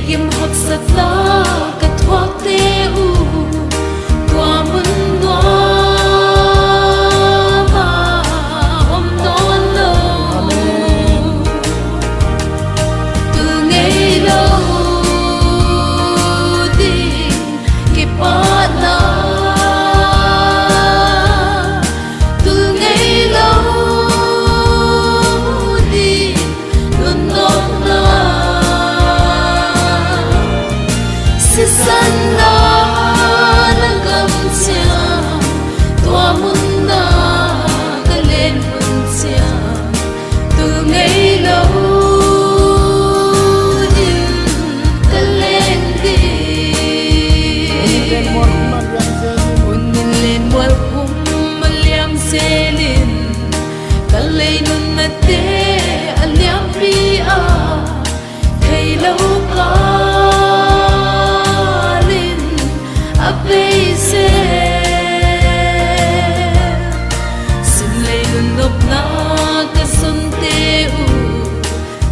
Kim hấp sắc ta cất thoát tê u qua mân đoá mà hôm đó lâu từ ngày lâu đi kịp bắt na từ ngày lâu đi luôn nóng na Sana nagamsia tua munda kalen punsia tu ngày lâu din kalen di unin len wal kum maliam selin kalay nun nate aliam pria kay lâu ka xin lấy luôn nộp na cái xuân tê u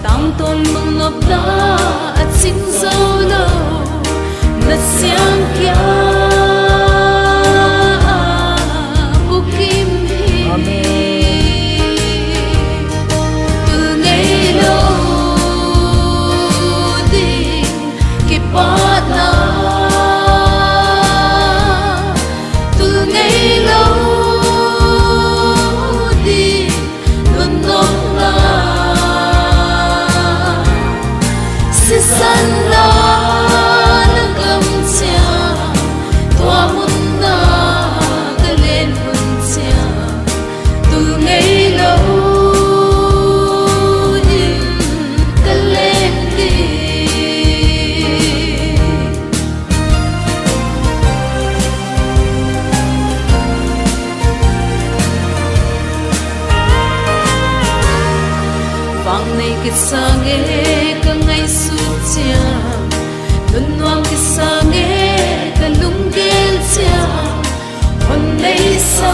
tăng tôn mừng nộp na at xin dâu lâu nát xiang kia bukim hi từ ngày lâu đi kịp bắt na Sana nagamsia tua munda kalen punsia tu ngày lâu din kalen di vang nay kisah nghe ka ngày sucia luân hoang kisah nghe ka lung gel sia hon nay sa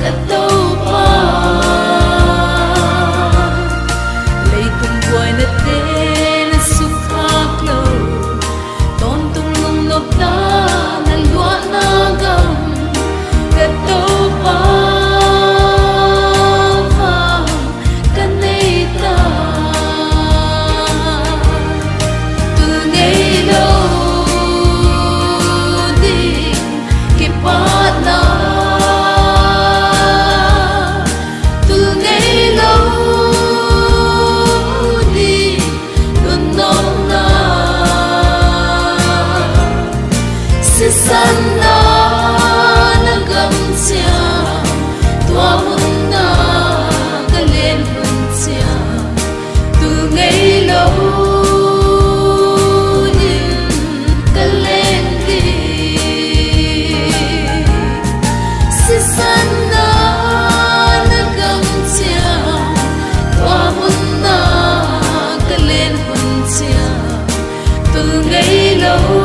ka tàu pa lấy tung quay na te na sukha klo ton tung lung nop na na lua na gam ka tàu pa Sana nagamsia tua munda kalen punsia tu ngày lâu din kalen di Sana nagamsia tua munda kalen punsia tu ngày lâu